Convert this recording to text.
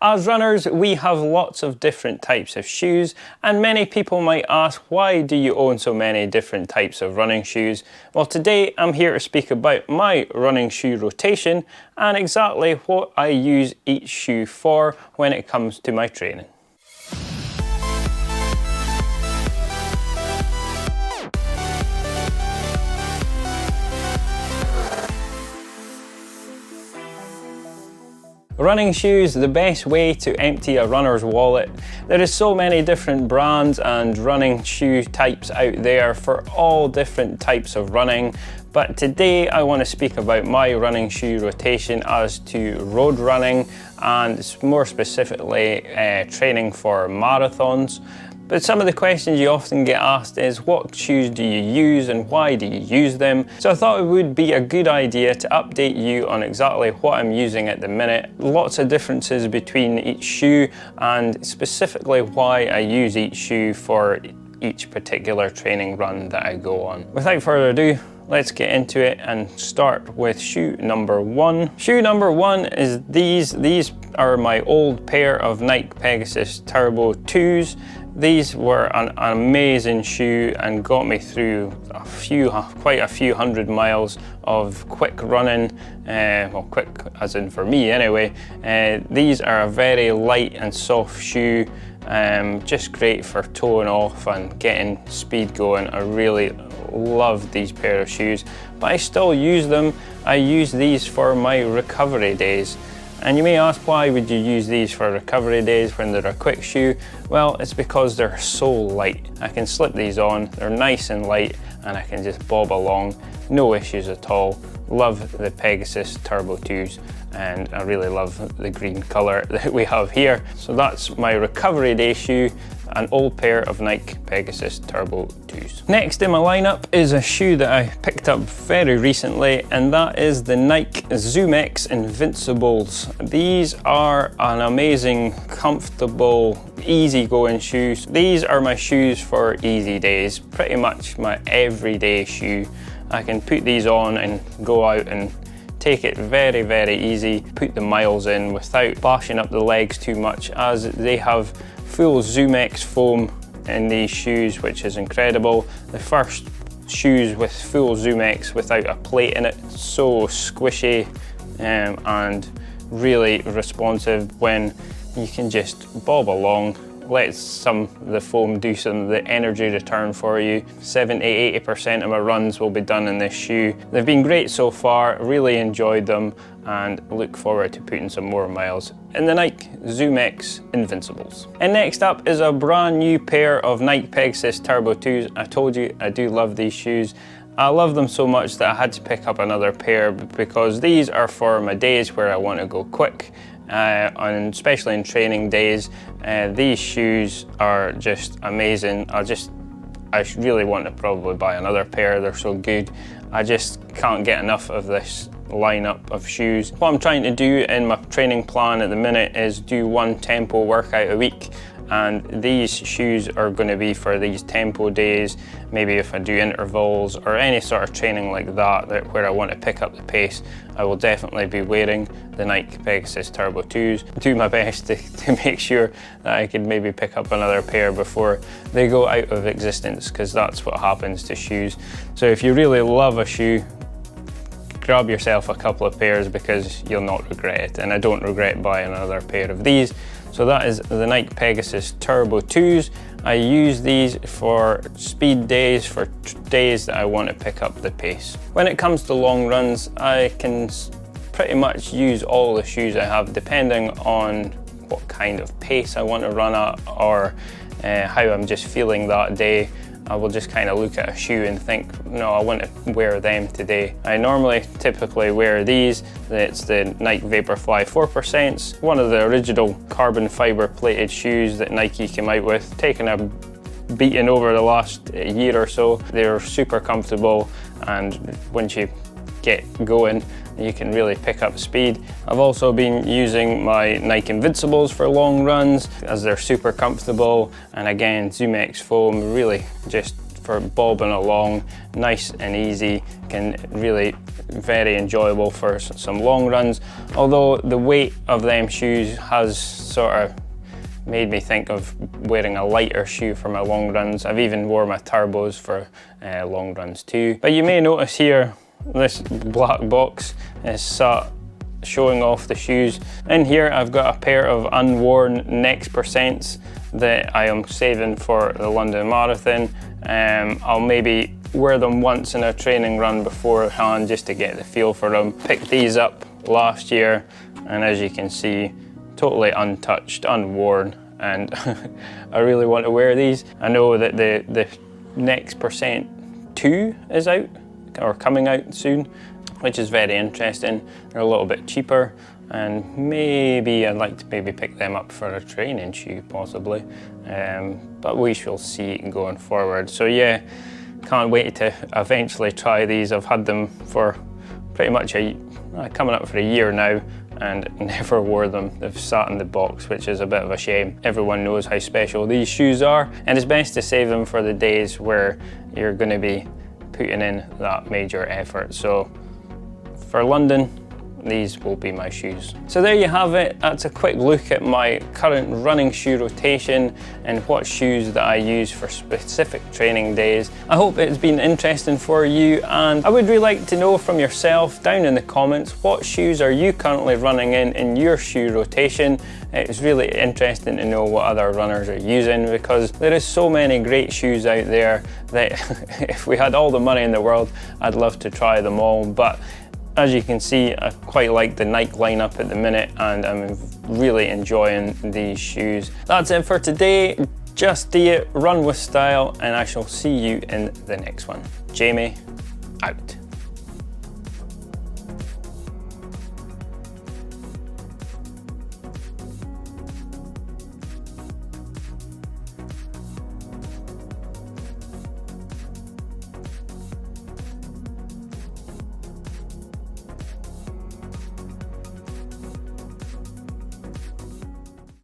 As runners, we have lots of different types of shoes, and many people might ask, why do you own so many different types of running shoes? Well, today I'm here to speak about my running shoe rotation and exactly what I use each shoe for when it comes to my training. Running shoes, the best way to empty a runner's wallet. There is so many different brands and running shoe types out there for all different types of running, but today I want to speak about my running shoe rotation as to road running and more specifically training for marathons. But some of the questions you often get asked is, what shoes do you use and why do you use them? So I thought it would be a good idea to update you on exactly what I'm using at the minute. Lots of differences between each shoe and specifically why I use each shoe for each particular training run that I go on. Without further ado, let's get into it and start with shoe number one. Shoe number one is these. These are my old pair of Nike Pegasus Turbo 2s. These were an amazing shoe and got me through quite a few hundred miles of quick running, well, quick as in for me anyway. These are a very light and soft shoe, just great for toeing off and getting speed going. I really love these pair of shoes, but I still use them. I use these for my recovery days. And you may ask, why would you use these for recovery days when they're a quick shoe? Well, it's because they're so light. I can slip these on, they're nice and light, and I can just bob along, no issues at all. Love the Pegasus Turbo 2s, and I really love the green color that we have here. So that's my recovery day shoe, an old pair of Nike Pegasus Turbo 2s. Next in my lineup is a shoe that I picked up very recently, and that is the Nike Zoom X Invincibles. These are an amazing, comfortable, easy-going shoes. These are my shoes for easy days, pretty much my everyday shoe. I can put these on and go out and take it very, very easy, put the miles in without bashing up the legs too much, as they have full Zoom X foam in these shoes, which is incredible. The first shoes with full Zoom X without a plate in it, so squishy and really responsive when you can just bob along. Let some of the foam do some of the energy return for you. 70–80% of my runs will be done in this shoe. They've been great so far, really enjoyed them, and look forward to putting some more miles in the Nike Zoom X Invincibles. And next up is a brand new pair of Nike Pegasus Turbo 2s. I told you I do love these shoes. I love them so much that I had to pick up another pair because these are for my days where I want to go quick. And especially in training days, these shoes are just amazing. I really want to probably buy another pair, they're so good. I just can't get enough of this lineup of shoes. What I'm trying to do in my training plan at the minute is do one tempo workout a week, and these shoes are going to be for these tempo days. Maybe if I do intervals or any sort of training like that where I want to pick up the pace, I will definitely be wearing the Nike Pegasus Turbo 2s. Do my best to make sure that I can maybe pick up another pair before they go out of existence, because that's what happens to shoes. So if you really love a shoe, grab yourself a couple of pairs because you'll not regret it, and I don't regret buying another pair of these. So that is the Nike Pegasus Turbo 2s. I use these for speed days, for days that I want to pick up the pace. When it comes to long runs, I can pretty much use all the shoes I have depending on what kind of pace I want to run at or how I'm just feeling that day. I will just kind of look at a shoe and think, no, I want to wear them today. I typically wear these. It's the Nike Vaporfly 4%, one of the original carbon fiber plated shoes that Nike came out with, taking a beating over the last year or so. They're super comfortable, and once you get going, you can really pick up speed. I've also been using my Nike Invincibles for long runs as they're super comfortable, and again, Zoom X foam, really just for bobbing along, nice and easy, can really very enjoyable for some long runs. Although the weight of them shoes has sort of made me think of wearing a lighter shoe for my long runs. I've even wore my turbos for long runs too. But you may notice here, this black box is showing off the shoes. In here I've got a pair of unworn Next Percents that I am saving for the London Marathon. I'll maybe wear them once in a training run beforehand just to get the feel for them. Picked these up last year, and as you can see, totally untouched, unworn, and I really want to wear these. I know that the Next Percent 2 is out, or coming out soon, which is very interesting. They're a little bit cheaper, and maybe I'd like to pick them up for a training shoe possibly, but we shall see going forward. So yeah, can't wait to eventually try these. I've had them for pretty much coming up for a year now, and never wore them. They've sat in the box, which is a bit of a shame. Everyone knows how special these shoes are, and it's best to save them for the days where you're going to be putting in that major effort. So for London, these will be my shoes. So there you have it. That's a quick look at my current running shoe rotation and what shoes that I use for specific training days. I hope it's been interesting for you, and I would really like to know from yourself down in the comments, what shoes are you currently running in your shoe rotation? It's really interesting to know what other runners are using, because there is so many great shoes out there that if we had all the money in the world, I'd love to try them all. But as you can see, I quite like the Nike lineup at the minute, and I'm really enjoying these shoes. That's it for today. Just do it, run with style, and I shall see you in the next one. Jamie, out.